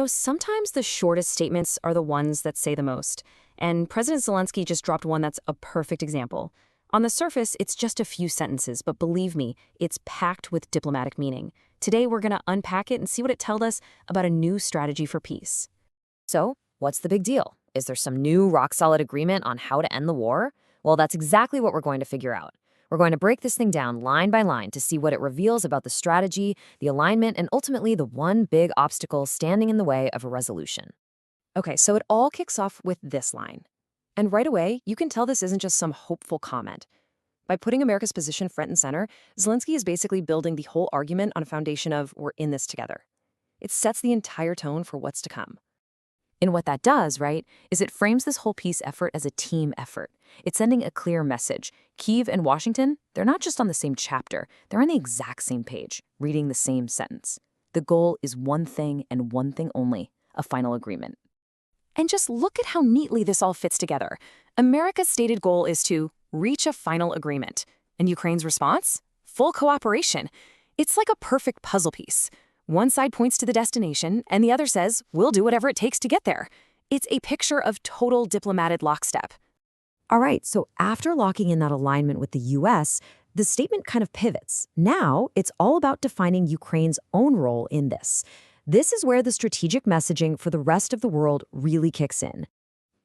Sometimes the shortest statements are the ones that say the most. And President Zelensky just dropped one that's a perfect example. On the surface, it's just a few sentences, but believe me, it's packed with diplomatic meaning. Today, we're going to unpack it and see what it tells us about a new strategy for peace. So, what's the big deal? Is there some new rock-solid agreement on how to end the war? Well, that's exactly what we're going to figure out. We're going to break this thing down line by line to see what it reveals about the strategy, the alignment, and ultimately the one big obstacle standing in the way of a resolution. Okay, so it all kicks off with this line. And right away, you can tell this isn't just some hopeful comment. By putting America's position front and center, Zelensky is basically building the whole argument on a foundation of we're in this together. It sets the entire tone for what's to come. And what that does, right, is it frames this whole peace effort as a team effort. It's sending a clear message. Kyiv and Washington, they're not just on the same chapter, they're on the exact same page, reading the same sentence. The goal is one thing and one thing only, a final agreement. And just look at how neatly this all fits together. America's stated goal is to reach a final agreement. And Ukraine's response? Full cooperation. It's like a perfect puzzle piece. One side points to the destination, and the other says, we'll do whatever it takes to get there. It's a picture of total diplomatic lockstep. All right, so after locking in that alignment with the U.S., the statement kind of pivots. Now, it's all about defining Ukraine's own role in this. This is where the strategic messaging for the rest of the world really kicks in.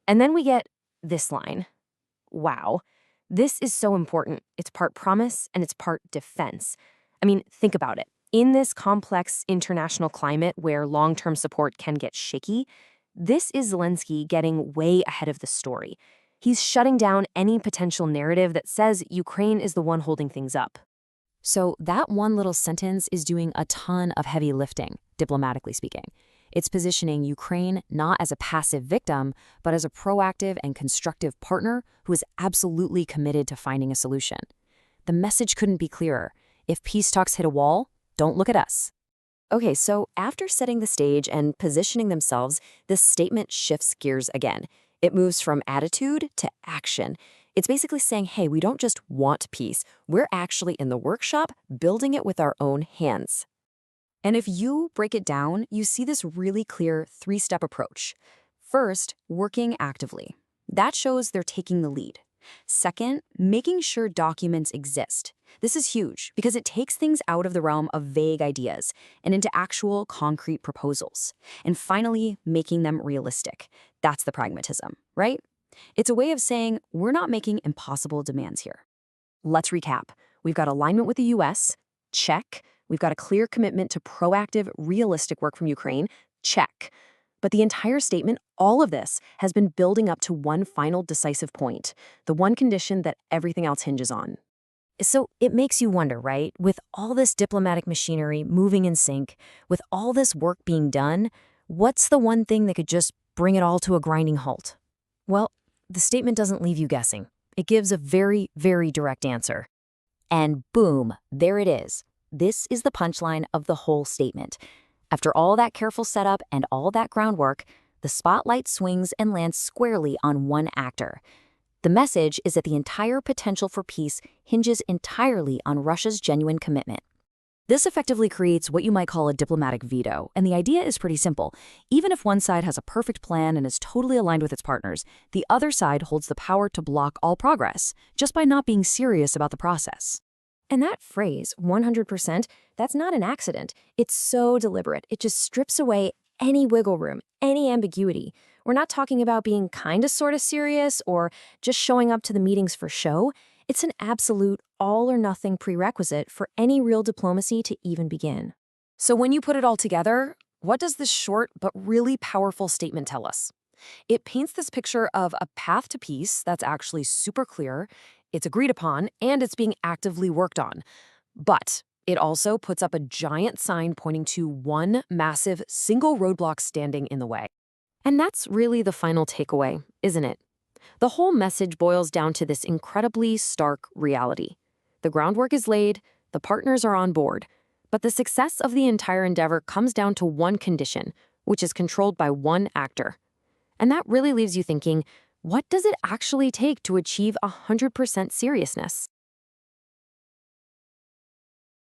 And then we get this line. Wow, this is so important. It's part promise and it's part defense. I mean, think about it. In this complex international climate where long-term support can get shaky, this is Zelensky getting way ahead of the story. He's shutting down any potential narrative that says Ukraine is the one holding things up. So that one little sentence is doing a ton of heavy lifting, diplomatically speaking. It's positioning Ukraine not as a passive victim, but as a proactive and constructive partner who is absolutely committed to finding a solution. The message couldn't be clearer. If peace talks hit a wall, don't look at us. Okay, so after setting the stage and positioning themselves, this statement shifts gears again. It moves from attitude to action. It's basically saying, hey, we don't just want peace. We're actually in the workshop building it with our own hands. And if you break it down, you see this really clear three-step approach. First, working actively. That shows they're taking the lead. Second, making sure documents exist. This is huge because it takes things out of the realm of vague ideas and into actual concrete proposals. And finally, making them realistic. That's the pragmatism, right? It's a way of saying we're not making impossible demands here. Let's recap. We've got alignment with the US, check. We've got a clear commitment to proactive, realistic work from Ukraine, check. But the entire statement, all of this, has been building up to one final decisive point, the one condition that everything else hinges on. So it makes you wonder, right? With all this diplomatic machinery moving in sync, with all this work being done, what's the one thing that could just bring it all to a grinding halt? Well, the statement doesn't leave you guessing. It gives a very, very direct answer. And boom, there it is. This is the punchline of the whole statement. After all that careful setup and all that groundwork, the spotlight swings and lands squarely on one actor. The message is that the entire potential for peace hinges entirely on Russia's genuine commitment. This effectively creates what you might call a diplomatic veto, and the idea is pretty simple. Even if one side has a perfect plan and is totally aligned with its partners, the other side holds the power to block all progress, just by not being serious about the process. And that phrase, 100%, that's not an accident. It's so deliberate. It just strips away any wiggle room, any ambiguity. We're not talking about being kinda sorta serious or just showing up to the meetings for show. It's an absolute all-or-nothing prerequisite for any real diplomacy to even begin. So when you put it all together, what does this short but really powerful statement tell us? It paints this picture of a path to peace that's actually super clear, it's agreed upon, and it's being actively worked on. But it also puts up a giant sign pointing to one massive single roadblock standing in the way. And that's really the final takeaway, isn't it? The whole message boils down to this incredibly stark reality. The groundwork is laid, the partners are on board, but the success of the entire endeavor comes down to one condition, which is controlled by one actor. And that really leaves you thinking, what does it actually take to achieve 100% seriousness?